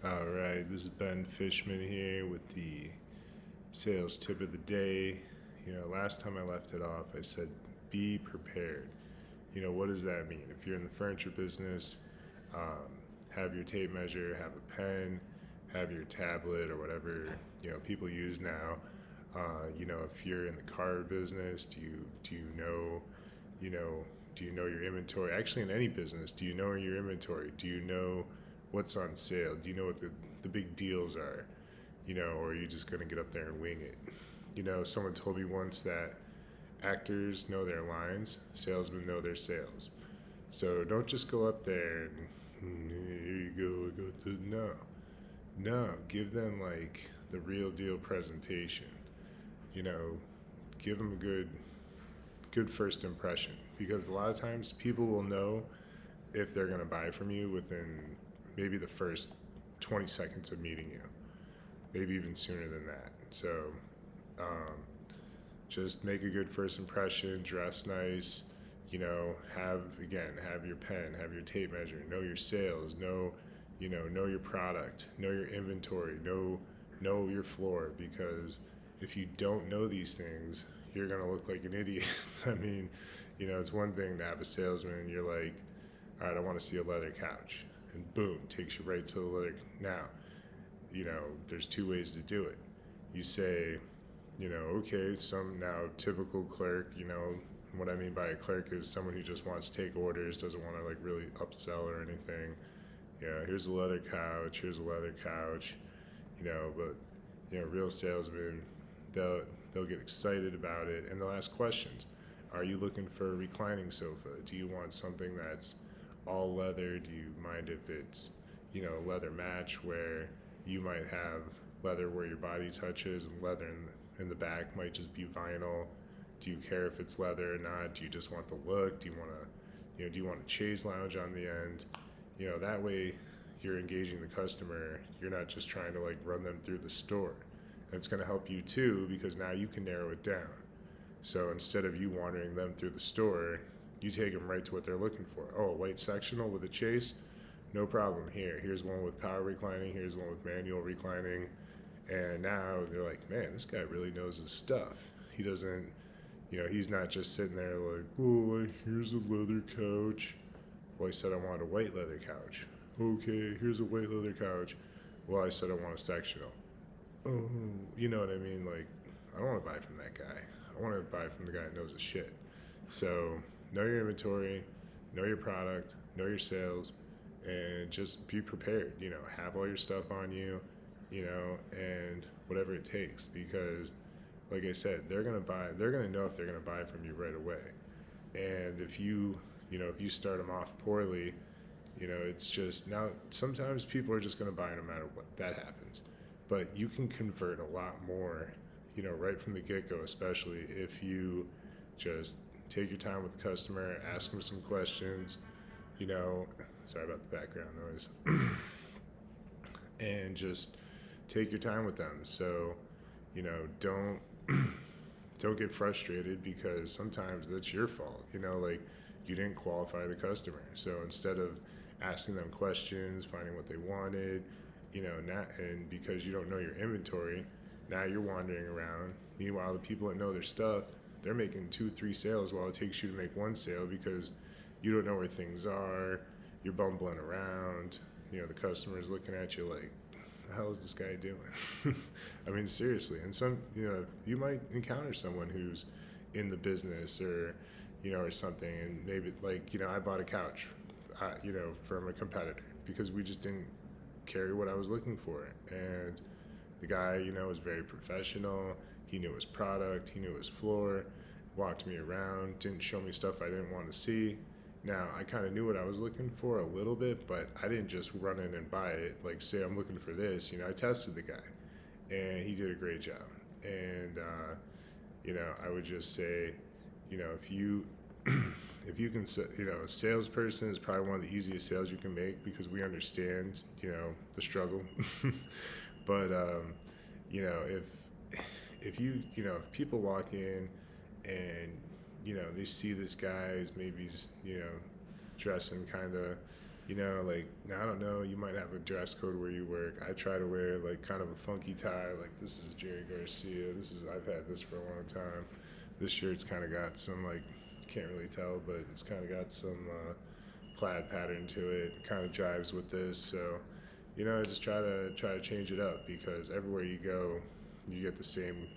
All right, this is Ben Fishman here with the sales tip of the day. Last time I left it off, I said be prepared. What does that mean? If you're in the furniture business, um, have your tape measure, have a pen, have your tablet or whatever people use now. If you're in the car business, do you know you know do you know your inventory? Actually, in any business, do you know your inventory? Do you know what's on sale? Do you know what the big deals are? Or are you just going to get up there and wing it? Someone told me once that actors know their lines, salesmen know their sales. So don't just go up there and here you go, no. No, give them like the real deal presentation. You know, give them a good first impression, because a lot of times people will know if they're going to buy from you within maybe the first 20 seconds of meeting you, maybe even sooner than that. So um, just make a good first impression, dress nice, have your pen, have your tape measure, know your sales, know your product, know your inventory, know your floor, because if you don't know these things, you're gonna look like an idiot. I mean, it's one thing to have a salesman and you're like, all right, I want to see a leather couch, and boom, takes you right to the leather. Now, there's two ways to do it. You say, okay, some now typical clerk, what I mean by a clerk is someone who just wants to take orders, doesn't want to like really upsell or anything. Yeah, here's a leather couch, here's a leather couch, but real salesmen, they'll they'll get excited about it and they'll ask questions. Are you looking for a reclining sofa? Do you want something that's all leather? Do you mind if it's, leather match where you might have leather where your body touches and leather in the back might just be vinyl? Do you care if it's leather or not? Do you just want the look? Do you want to, do you want a chaise lounge on the end? That way you're engaging the customer. You're not just trying to like run them through the store. And it's going to help you too, because now you can narrow it down. So instead of you wandering them through the store, you take them right to what they're looking for. Oh, a white sectional with a chase? No problem. Here's one with power reclining. Here's one with manual reclining. And now they're like, man, this guy really knows his stuff. He doesn't, he's not just sitting there like, oh, like, here's a leather couch. Well, I said I want a white leather couch. Okay, here's a white leather couch. Well, I said I want a sectional. Oh, you know what I mean? Like, I don't want to buy from that guy. I want to buy from the guy that knows his shit. So, know your inventory, know your product, know your sales, and just be prepared. Have all your stuff on you, and whatever it takes. Because, like I said, they're gonna buy. They're gonna know if they're gonna buy from you right away. And if you start them off poorly, it's just now. Sometimes people are just gonna buy no matter what. That happens, but you can convert a lot more, right from the get go, especially if you just take your time with the customer, ask them some questions, you know, sorry about the background noise, and just take your time with them. So, don't don't get frustrated, because sometimes that's your fault. Like you didn't qualify the customer. So instead of asking them questions, finding what they wanted, not and because you don't know your inventory, now you're wandering around. Meanwhile, the people that know their stuff, they're making 2, 3 sales while it takes you to make one sale because you don't know where things are. You're bumbling around. The customer's looking at you like, the hell is this guy doing? I mean, seriously. And you might encounter someone who's in the business or something, and maybe like, I bought a couch, from a competitor because we just didn't carry what I was looking for. And the guy, was very professional. He knew his product, he knew his floor, walked me around, didn't show me stuff I didn't want to see. Now, I kind of knew what I was looking for a little bit, but I didn't just run in and buy it. Like, say I'm looking for this, I tested the guy, and he did a great job. And, I would just say, if you, if you can, a salesperson is probably one of the easiest sales you can make because we understand, the struggle. But, if if people walk in and they see this guy is maybe dressing kind of Like, I don't know, you might have a dress code where you work. I try to wear like kind of a funky tie. Like, this is Jerry Garcia. I've had this for a long time. This shirt's kind of got some, like, can't really tell, but it's kind of got some plaid pattern to it. Kind of jives with this. So, just try to change it up because everywhere you go, you get the same,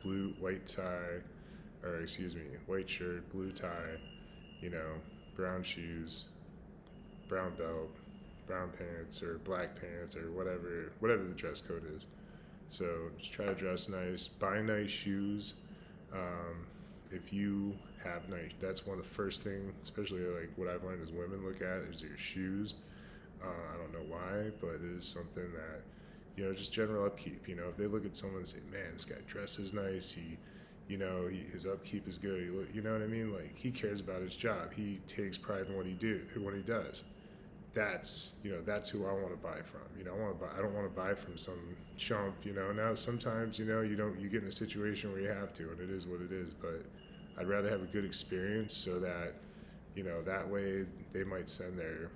blue, white tie, or excuse me, white shirt, blue tie, you know, brown shoes, brown belt, brown pants, or black pants, or whatever the dress code is. So just try to dress nice, buy nice shoes. Um, if you have nice, that's one of the first thing, especially like what I've learned is women look at is your shoes. I don't know why, but it is something that, just general upkeep. If they look at someone and say, "Man, this guy dresses nice. His upkeep is good. You know what I mean? Like, he cares about his job. He takes pride in what he does." That's who I want to buy from. I don't want to buy from some chump. Now sometimes, you get in a situation where you have to, and it is what it is. But I'd rather have a good experience so that, that way they might send their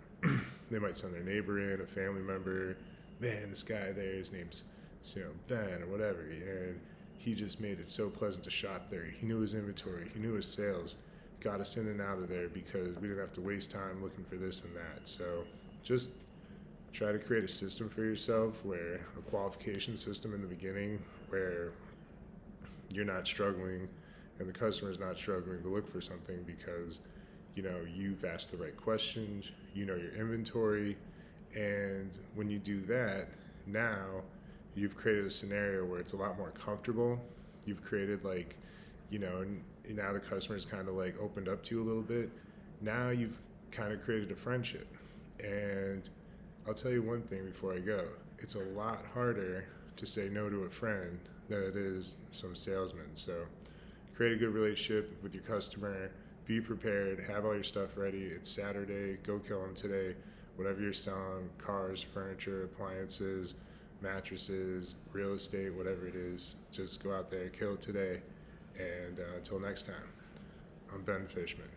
neighbor in, a family member. Man, this guy there, his name's Ben or whatever, and he just made it so pleasant to shop there. He knew his inventory, he knew his sales, got us in and out of there because we didn't have to waste time looking for this and that. So just try to create a system for yourself, where a qualification system in the beginning where you're not struggling and the customer's not struggling to look for something because you've asked the right questions, your inventory, and when you do that, now you've created a scenario where it's a lot more comfortable. You've created, like, and now the customer's kind of like opened up to you a little bit. Now you've kind of created a friendship. And I'll tell you one thing before I go. It's a lot harder to say no to a friend than it is some salesman. So create a good relationship with your customer. Be prepared. Have all your stuff ready. It's Saturday. Go kill them today. Whatever you're selling, cars, furniture, appliances, mattresses, real estate, whatever it is, just go out there, kill it today. And until next time, I'm Ben Fishman.